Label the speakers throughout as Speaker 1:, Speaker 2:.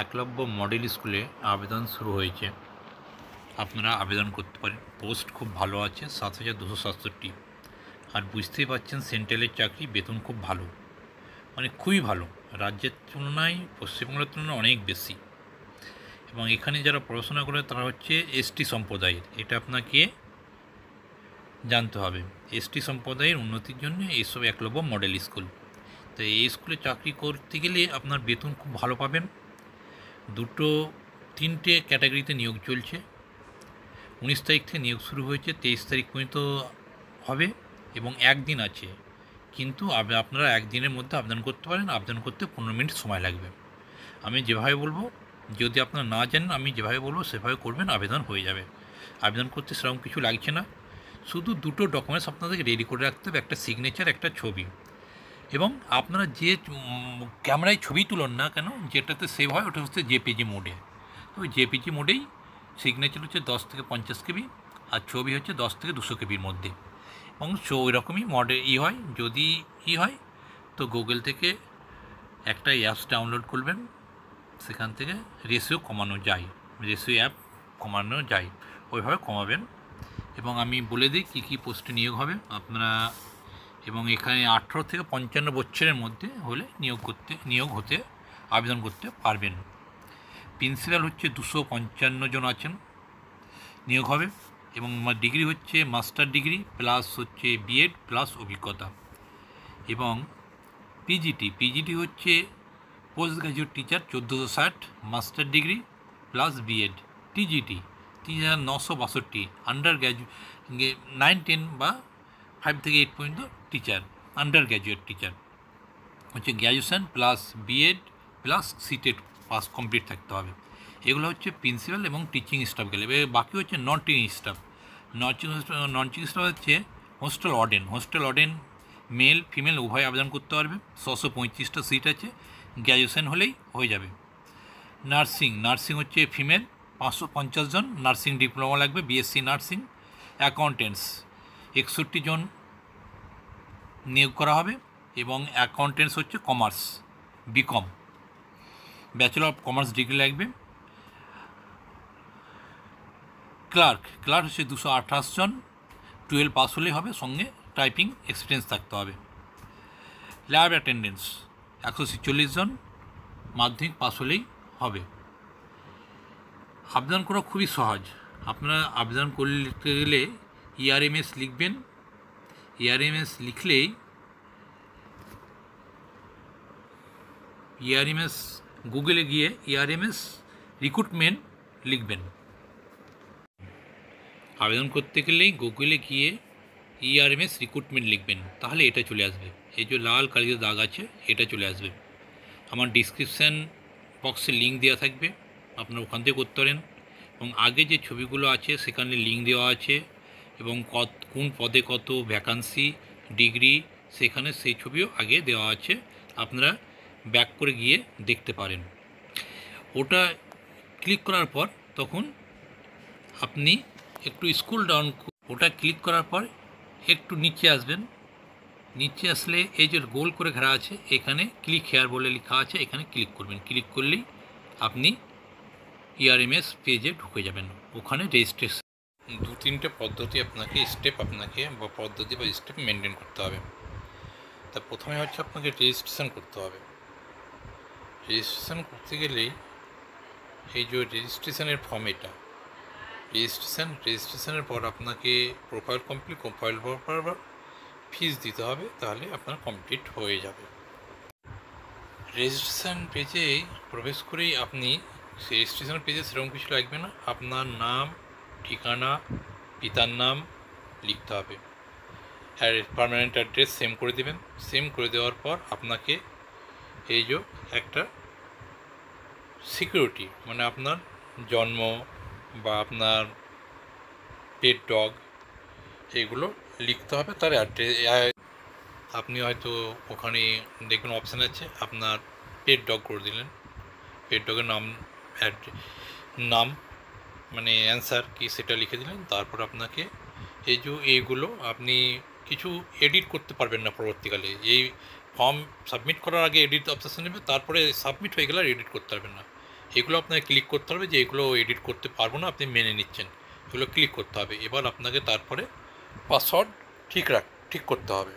Speaker 1: Eklavya model স্কুলে আবেদন শুরু হয়েছে। আপনারা আবেদন করতে পারেন। পোস্ট খুব ভালো আছে, ৭,২৬৭। আর বুঝতেই পারছেন সেন্ট্রালের চাকরি, বেতন খুব ভালো, মানে খুবই ভালো। রাজ্যের তুলনায় পশ্চিমবঙ্গের তুলনায় অনেক বেশি। এবং এখানে যারা পড়াশোনা করে তারা হচ্ছে এসটি সম্প্রদায়ের। এটা আপনাকে জানতে হবে। এসটি সম্প্রদায়ের উন্নতির জন্য এইসব একলব্য মডেল স্কুল। তো এই স্কুলে চাকরি করতে গেলে আপনার বেতন খুব ভালো পাবেন। তিনটে ক্যাটাগরিতে নিয়োগ চলছে। 19 তারিখ থেকে নিয়োগ শুরু হয়েছে, 23 তারিখ পর্যন্ত হবে এবং একদিন আছে। কিন্তু আপনারা একদিনের মধ্যে আবেদন করতে পারেন। আবেদন করতে 15 মিনিট সময় লাগবে। আমি যেভাবে বলবো, যদি আপনারা না জানেন, আমি যেভাবে বলবো সেভাবে করবেন, আবেদন হয়ে যাবে। আবেদন করতে সেরকম কিছু লাগছে না, শুধু দুটো ডকুমেন্টস আপনাদেরকে রেডি করে রাখতে হবে, একটা সিগনেচার, একটা ছবি। এবং আপনারা যে ক্যামেরায় ছবি তুলুন না কেন, যেটাতে সেভ হয় ওটা হচ্ছে জেপিজি মোডে। তো ওই জেপিজি মোডেই সিগনেচার হচ্ছে 10 থেকে 50 কেবি, আর ছবি হচ্ছে 10 থেকে 200 কেবির মধ্যে। এবং ওই রকমই মডেল হয়। যদি হয় তো গুগল থেকে একটা অ্যাপস ডাউনলোড করবেন, সেখান থেকে রেশিও কমানো যায়, রেশিও অ্যাপ কমানো যায়, ওইভাবে কমাবেন। এবং আমি বলে দিই কী কী পোস্টে নিয়োগ হবে আপনারা। এবং এখানে 18 থেকে 55 বছরের মধ্যে হলে নিয়োগ হতে আবেদন করতে পারবেন। প্রিন্সিপাল হচ্ছে 255 জন আছেন, নিয়োগ হবে। এবং ডিগ্রি হচ্ছে মাস্টার ডিগ্রি প্লাস হচ্ছে বিএড প্লাস অভিজ্ঞতা। এবং পিজিটি হচ্ছে post graduate teacher 1460, master degree plus B Ed. TGT 3962, under graduate 9, 10 বা 5 থেকে 8 পর্যন্ত টিচার, আন্ডার গ্র্যাজুয়েট টিচার হচ্ছে graduation plus B Ed plus CTET pass complete থাকতে হবে। এগুলো হচ্ছে প্রিন্সিপাল এবং টিচিং স্টাফ গেলে। বাকি হচ্ছে non teaching staff. Non teaching staff হচ্ছে হোস্টেল ওয়ার্ডেন মেল ফিমেল উভয় আবেদন করতে পারবে। 635টা সিট আছে, গ্র্যাজুয়েশন হলেই হয়ে যাবে। নার্সিং হচ্ছে ফিমেল 550 জন, নার্সিং ডিপ্লোমা লাগবে, বিএসসি নার্সিং। অ্যাকাউন্টেন্টস 61 জন নিয়োগ করা হবে। এবং অ্যাকাউন্টেন্টস হচ্ছে commerce, BCom, bachelor of commerce degree লাগবে। ক্লার্ক হচ্ছে 228 জন, 12 পাস হলেই হবে, সঙ্গে টাইপিং এক্সপিরিয়েন্স থাকতে হবে। ল্যাব অ্যাটেন্ডেন্স 146 জন, মাধ্যমিক পাস হলেই হবে। আবেদন করা খুবই সহজ। আপনারা আবেদন করতে গেলে ইআরএমএস লিখবেন। ইআরএমএস লিখলেই গুগলে গিয়ে ইআরএমএস রিক্রুটমেন্ট লিখবেন। আবেদন করতে গেলেই গুগলে গিয়ে ইআরএমএস রিক্রুটমেন্ট লিখবেন, তাহলে এটা চলে আসবে। এই যে লাল কালির দাগ আছে, এটা চলে আসবে। আমার ডিসক্রিপশান বক্সে লিঙ্ক দেওয়া থাকবে, আপনারা ওখান থেকে করতে পারেন। এবং আগে যে ছবিগুলো আছে সেখানে লিঙ্ক দেওয়া আছে, এবং কোন পদে কত ভ্যাকান্সি, ডিগ্রি, সেখানে সেই ছবিও আগে দেওয়া আছে, আপনারা ব্যাক করে গিয়ে দেখতে পারেন। ওটা ক্লিক করার পর তখন আপনি একটু স্ক্রল ডাউন, ওটা ক্লিক করার পর একটু নিচে আসবেন। নিচে আসলে এই যে গোল করে ঘেরা আছে, এখানে ক্লিক হেয়ার বলে লেখা আছে, এখানে ক্লিক করবেন। ক্লিক করলেই আপনি ইআরএমএস পেজে ঢুকে যাবেন। ওখানে রেজিস্ট্রেশন 2-3টে পদ্ধতি আপনাকে স্টেপ মেনটেন করতে হবে। তা প্রথমে হচ্ছে আপনাকে রেজিস্ট্রেশন করতে হবে। রেজিস্ট্রেশন করতে গেলেই এই যে রেজিস্ট্রেশনের ফর্ম, এটা রেজিস্ট্রেশনের পর আপনাকে প্রোফাইল পর ফিস দিতে হবে, তাহলে আপনার কমপ্লিট হয়ে যাবে। রেজিস্ট্রেশন পেজে প্রবেশ করেই আপনি রেজিস্ট্রেশন পেজে সেরকম কিছু লাগবে না, আপনার নাম, ঠিকানা, পিতার নাম লিখতে হবে। আর পার্মানেন্ট অ্যাড্রেস সেম করে দেবেন। সেম করে দেওয়ার পর আপনাকে এই যে একটা সিকিউরিটি, মানে আপনার জন্ম বা আপনার পেট ডগ, এগুলো লিখতে হবে। তার অ্যাড্রেস আপনি হয়তো ওখানে দেখবেন অপশান আছে, আপনার পেট ডগ করে দিলেন, পেট ডগের নাম মানে অ্যান্সার কি সেটা লিখে দিলেন। তারপর আপনাকে এইগুলো আপনি কিছু এডিট করতে পারবেন না পরবর্তীকালে। এই ফর্ম সাবমিট করার আগে এডিট অপশান নেবে, তারপরে সাবমিট হয়ে গেলে আর এডিট করতে পারবেন না। এগুলো আপনাকে ক্লিক করতে হবে, যে এগুলো এডিট করতে পারবো না, আপনি মেনে নিচ্ছেন, এগুলো ক্লিক করতে হবে। এবার আপনাকে তারপরে পাসওয়ার্ড ঠিক করতে হবে।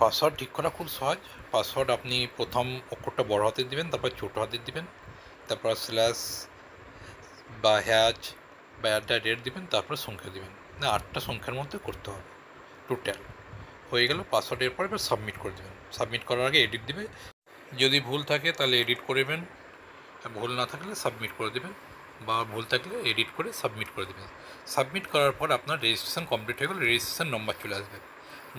Speaker 1: পাসওয়ার্ড ঠিক করা খুব সহজ। পাসওয়ার্ড আপনি প্রথম অক্ষরটা বড় হাতের দিবেন, তারপর ছোটো হাতের দিবেন, তারপর স্ল্যাশ বা হ্যাচ বা @ দিবেন, তারপর সংখ্যা দিবেন। না, 8টা সংখ্যার মধ্যে করতে হবে টোটাল। হয়ে গেল পাসওয়ার্ড। এরপর এবার সাবমিট করে দেবেন। সাবমিট করার আগে এডিট দিবে, যদি ভুল থাকে তাহলে এডিট করবেন, ভুল না থাকলে সাবমিট করে দেবেন, বা ভুল থাকলে এডিট করে সাবমিট করে দেবেন। সাবমিট করার পর আপনার রেজিস্ট্রেশন কমপ্লিট হয়ে গেলে রেজিস্ট্রেশন নম্বর চলে আসবে,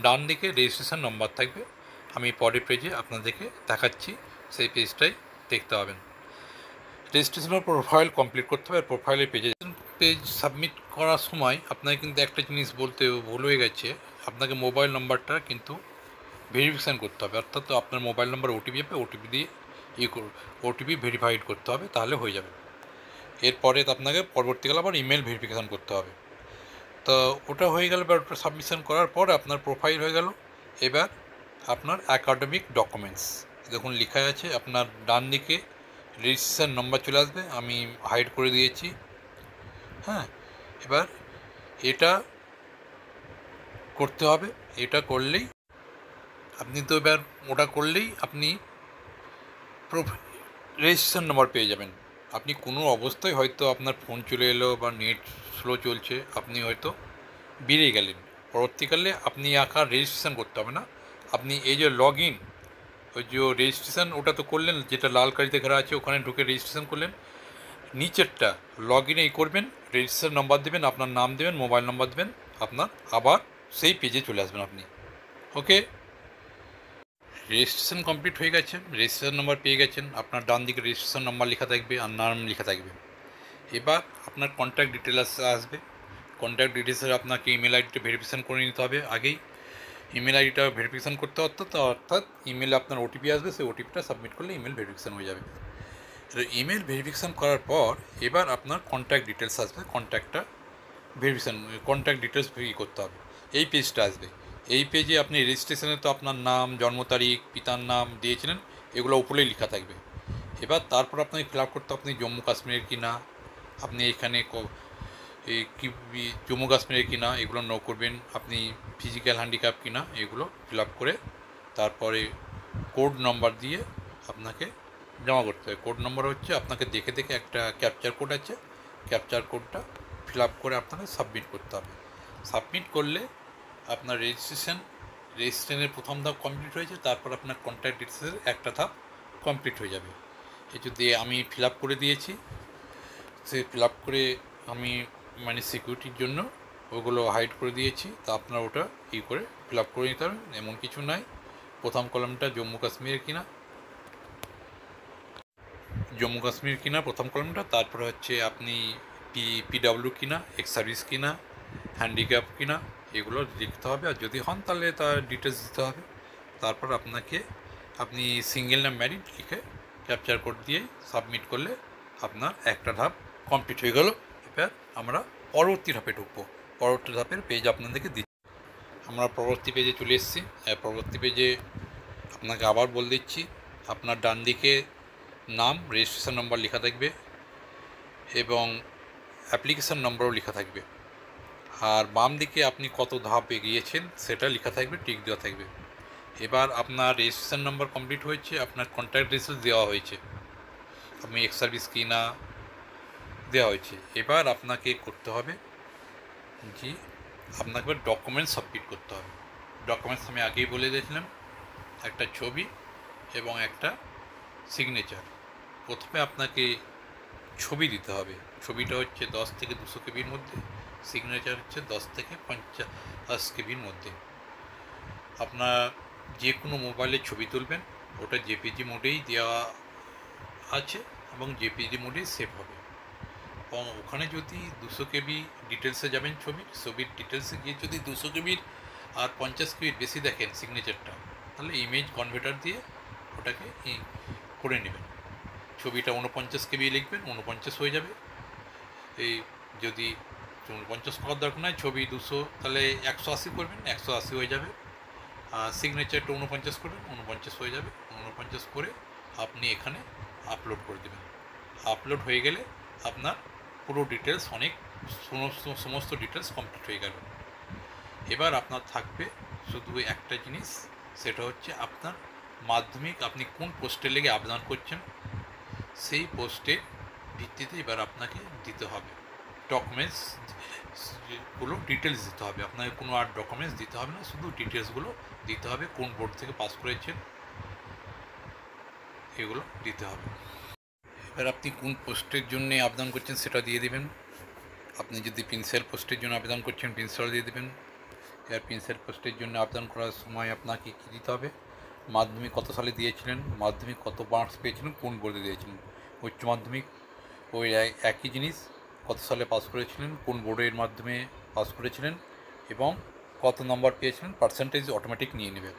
Speaker 1: ডান দিকে রেজিস্ট্রেশন নম্বর থাকবে। আমি পরের পেজে আপনাদেরকে দেখাচ্ছি, সেই পেজটাই দেখতে পাবেন। রেজিস্ট্রেশনের প্রোফাইল কমপ্লিট করতে হবে। প্রোফাইলের পেজ সাবমিট করার সময় আপনাকে কিন্তু একটা জিনিস বলতে ভুল হয়ে গেছে, আপনাকে মোবাইল নাম্বারটা কিন্তু ভেরিফিকেশান করতে হবে, অর্থাৎ আপনার মোবাইল নাম্বার ওটিপি যাবে, ওটিপি দিয়ে ওটিপি ভেরিফাইড করতে হবে, তাহলে হয়ে যাবে। এরপরে আপনাকে পরবর্তীকালে আবার ইমেল ভেরিফিকেশান করতে হবে। তো ওটা হয়ে গেল, এবার ওটা সাবমিশন করার পর আপনার প্রোফাইল হয়ে গেল। এবার আপনার অ্যাকাডেমিক ডকুমেন্টস দেখুন লেখা আছে, আপনার ডান দিকে রেজিস্ট্রেশন নম্বর চলে আসবে, আমি হাইড করে দিয়েছি। হ্যাঁ, এবার এটা করতে হবে। এটা করলেই আপনি তো এবার ওটা করলেই আপনি রেজিস্ট্রেশন নম্বর পেয়ে যাবেন। আপনি কোনো অবস্থায় হয়তো আপনার ফোন চলে এলো বা নেট স্লো চলছে, আপনি হয়তো বেরিয়ে গেলেন, পরবর্তীকালে আপনি আঁকা রেজিস্ট্রেশন করতে হবে না। আপনি এই যে লগ ইন, ওই যে রেজিস্ট্রেশন ওটা তো করলেন, যেটা লাল কালিতে ঘেরা আছে ওখানে ঢুকে রেজিস্ট্রেশন করলেন, নিচেরটা লগ ইনেই করবেন, রেজিস্ট্রেশন নম্বর দেবেন, আপনার নাম দেবেন, মোবাইল নম্বর দেবেন, আপনার আবার সেই পেজে চলে আসবেন আপনি। ওকে, রেজিস্ট্রেশন কমপ্লিট হয়ে গেছে, রেজিস্ট্রেশন নম্বর পেয়ে গেছেন, আপনার ডান দিকে রেজিস্ট্রেশন নম্বর লেখা থাকবে আর নাম লেখা থাকবে। এবার আপনার কন্ট্যাক্ট ডিটেলস আসবে, কন্ট্যাক্ট ডিটেলসে আপনাকে ইমেল আইডিটা ভেরিফিকেশান করে নিতে হবে আগেই। ইমেল আইডিটা ভেরিফিকেশান করতে অর্থাৎ ইমেলে আপনার ওটিপি আসবে, সেই ওটিপিটা সাবমিট করলে ইমেল ভেরিফিকেশান হয়ে যাবে। ইমেল ভেরিফিকেশান করার পর এবার আপনার কন্ট্যাক্ট ডিটেলস আসবে, কন্ট্যাক্ট ডিটেলস করতে হবে, এই পেজটা আসবে। এই পেজে আপনি রেজিস্ট্রেশনে তো আপনার নাম, জন্ম তারিখ, পিতার নাম দিয়েছিলেন, এগুলো উপরেই লেখা থাকবে। এবার তারপর আপনাকে ফিল আপ করতে, আপনি জম্মু কাশ্মীরের কিনা, আপনি এখানে জম্মু কাশ্মীরের কিনা এগুলো নো করবেন, আপনি ফিজিক্যাল হ্যান্ডিক্যাপ কিনা এগুলো ফিল আপ করে তারপরে কোড নম্বর দিয়ে আপনাকে জমা করতে হবে। কোড নম্বর হচ্ছে আপনাকে দেখে দেখে একটা ক্যাপচার কোড আছে, ক্যাপচার কোডটা ফিল আপ করে আপনাকে সাবমিট করতে হবে। সাবমিট করলে আপনার রেজিস্ট্রেশনের প্রথম ধাপ কমপ্লিট হয়েছে, তারপর আপনার কন্ট্যাক্ট ডিটেলসের একটা ধাপ কমপ্লিট হয়ে যাবে। এই যদি আমি ফিল আপ করে দিয়েছি, সে ফিল আপ করে আমি মানে সিকিউরিটির জন্য ওগুলো হাইড করে দিয়েছি, তা আপনার ওটা করে ফিল আপ করে নিতে হবে, এমন কিছু নয়। প্রথম কলামটা জম্মু কাশ্মীর কিনা প্রথম কলামটা, তারপরে হচ্ছে আপনি পিডাব্লিউ কিনা, এক্স সার্ভিস কিনা, হ্যান্ডিক্যাপ কিনা এগুলো লিখতে হবে, আর যদি হন তাহলে তার ডিটেলস দিতে হবে। তারপর আপনি সিঙ্গেল না ম্যারিড লিখে ক্যাপচার কোড দিয়ে সাবমিট করলে আপনার একটা ধাপ কমপ্লিট হয়ে গেল। এবার আমরা পরবর্তী ধাপে ঢুকবো। পরবর্তী ধাপের পেজ আপনাদেরকে দিচ্ছি। আমরা পরবর্তী পেজে চলে এসেছি। পরবর্তী পেজে আপনাকে আবার বলে দিচ্ছি, আপনার ডান দিকে নাম, রেজিস্ট্রেশন নম্বর লেখা থাকবে এবং অ্যাপ্লিকেশান নম্বরও লেখা থাকবে, আর বাম দিকে আপনি কত ধাপ এগিয়েছেন সেটা লেখা থাকবে, টিক দেওয়া থাকবে। এবার আপনার রেজিস্ট্রেশন নম্বর কমপ্লিট হয়েছে, আপনার কন্ট্যাক্ট ডিটেলস দেওয়া হয়েছে, আপনি এক্স সার্ভিস কিনা দেওয়া হয়েছে। এবার আপনাকে করতে হবে আপনাকে ডকুমেন্টস সাবমিট করতে হবে। ডকুমেন্টস আমি আগেই বলে দিয়েছিলাম, একটা ছবি এবং একটা সিগনেচার। প্রথমে আপনাকে ছবি দিতে হবে, ছবিটা হচ্ছে 10 থেকে 200 কেবির মধ্যে, সিগনেচার হচ্ছে 10 থেকে 50 কেবির মধ্যে। আপনার যে কোনো মোবাইলে ছবি তুলবেন, ওটা জেপিজি মোডেই দেওয়া আছে এবং জেপিজি মোডেই সেভ হবে। এবং ওখানে যদি 200 কেবি ডিটেলসে যাবেন, ছবির ডিটেলসে গিয়ে যদি 200 কেবির আর 50 কেবির বেশি দেখেন সিগনেচারটা, তাহলে ইমেজ কনভার্টার দিয়ে ওটাকে করে নেবেন। ছবিটা 49 কেবি লিখবেন, 49 হয়ে যাবে। এই যদি 49 করার দরকার নয়, ছবি 200 তাহলে 180 করবেন, 180 হয়ে যাবে। আর সিগনেচারটা 49 করবেন, 49 হয়ে যাবে। 49 করে আপনি এখানে আপলোড করে দেবেন। আপলোড হয়ে গেলে আপনার পুরো ডিটেলস সমস্ত ডিটেলস কমপ্লিট হয়ে গেল। এবার আপনার থাকবে শুধু একটা জিনিস, সেটা হচ্ছে আপনার মাধ্যমিক আপনি কোন পোস্টে লেগে আবেদন করছেন সেই পোস্টের ভিত্তিতে এবার আপনাকে দিতে হবে ডকুমেন্টস গুলো, ডিটেলস দিতে হবে। আপনাকে কোনো আর ডকুমেন্টস দিতে হবে না, শুধু ডিটেলসগুলো দিতে হবে। কোন বোর্ড থেকে পাস করেছেন এগুলো দিতে হবে। এবার আপনি কোন পোস্টের জন্য আবেদন করছেন সেটা দিয়ে দেবেন। আপনি যদি প্রিন্সিপাল পোস্টের জন্য আবেদন করছেন প্রিন্সিপাল দিয়ে দেবেন। এবার প্রিন্সিপাল পোস্টের জন্য আবেদন করার সময় আপনাকে কী দিতে হবে, মাধ্যমিক কত সালে দিয়েছিলেন, মাধ্যমিক কত মার্কস পেয়েছিলেন, কোন বোর্ডে দিয়েছিলেন। উচ্চ মাধ্যমিক ওই একই জিনিস, কত সালে পাস করেছিলেন, কোন বোর্ডের মাধ্যমে পাস করেছিলেন এবং কত নম্বর পেয়েছিলেন, পার্সেন্টেজ অটোমেটিক নিয়ে নেবে।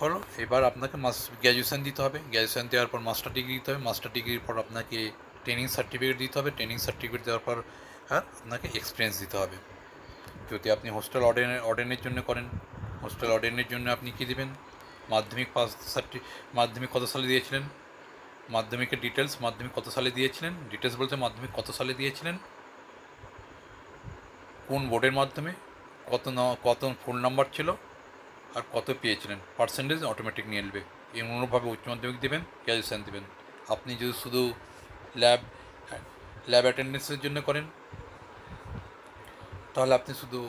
Speaker 1: হলো, এবার আপনাকে গ্র্যাজুয়েশান দিতে হবে। গ্র্যাজুয়েশান দেওয়ার পর মাস্টার ডিগ্রি দিতে হবে। মাস্টার ডিগ্রির পর আপনাকে ট্রেনিং সার্টিফিকেট দিতে হবে। ট্রেনিং সার্টিফিকেট দেওয়ার পর আপনাকে এক্সপিরিয়েন্স দিতে হবে। যদি আপনি হোস্টেল অর্ডেনের জন্য করেন, হোস্টেল অর্ডেনের জন্য আপনি কী দেবেন, মাধ্যমিক মাধ্যমিক কত সালে দিয়েছিলেন, মাধ্যমিকের ডিটেলস, মাধ্যমিক কত সালে দিয়েছিলেন, ডিটেলস বলতে মাধ্যমিক কত সালে দিয়েছিলেন, কোন বোর্ডের মাধ্যমে, কত ফোন নাম্বার ছিল আর কত পেয়েছিলেন, পার্সেন্টেজ অটোমেটিক নিয়ে নেবে। এমনভাবে উচ্চ মাধ্যমিক দেবেন, গ্র্যাজুয়েশান দেবেন। আপনি যদি শুধু ল্যাব ল্যাব অ্যাটেন্ডেন্সের জন্য করেন তাহলে আপনি শুধু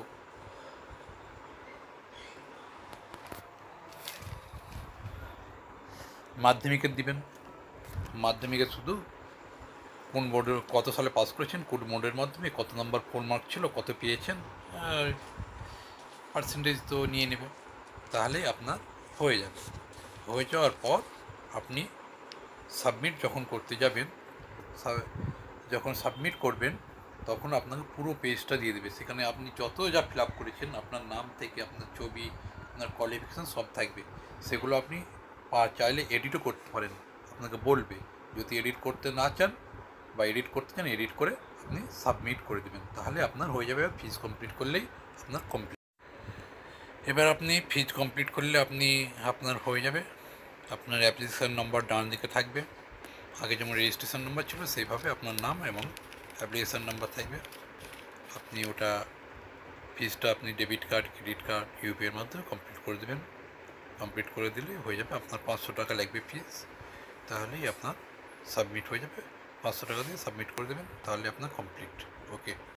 Speaker 1: মাধ্যমিকের দিবেন। মাধ্যমিকে শুধু কোন বোর্ডে কত সালে পাস করেছেন, কোন বোর্ডের মাধ্যমে কত নম্বর ফোন মার্ক ছিল, কত পেয়েছেন, আর পার্সেন্টেজ তো নিয়ে নেবে। তাহলেই আপনার হয়ে যাবে। হয়ে যাওয়ার পর আপনি সাবমিট যখন করতে যাবেন, যখন সাবমিট করবেন তখন আপনাকে পুরো পেজটা দিয়ে দেবে। সেখানে আপনি যত যা ফিল আপ করেছেন, আপনার নাম থেকে আপনার ছবি, আপনার কোয়ালিফিকেশান সব থাকবে। সেগুলো আপনি চাইলে এডিটও করতে পারেন, আপনাকে বলবে। যদি এডিট করতে না চান বা এডিট করতে চান, এডিট করে আপনি সাবমিট করে দেবেন, তাহলে আপনার হয়ে যাবে। ফিজ কমপ্লিট করলেই আপনার কমপ্লিট। এবার আপনি ফিজ কমপ্লিট করলে আপনার হয়ে যাবে। আপনার অ্যাপ্লিকেশান নম্বর ডান দিকে থাকবে, আগে যেমন রেজিস্ট্রেশন নম্বর ছিল সেইভাবে আপনার নাম এবং অ্যাপ্লিকেশান নাম্বার থাকবে। আপনি ওটা ফিজটা আপনি ডেবিট কার্ড, ক্রেডিট কার্ড, ইউপিআইয়ের মাধ্যমে কমপ্লিট করে দেবেন। কমপ্লিট করে দিলে হয়ে যাবে। আপনার 500 টাকা লাগবে ফিজ, তাহলেই আপনার সাবমিট হয়ে যাবে। 500 টাকা দিয়ে সাবমিট করে দেবেন, তাহলে আপনার কমপ্লিট। ওকে।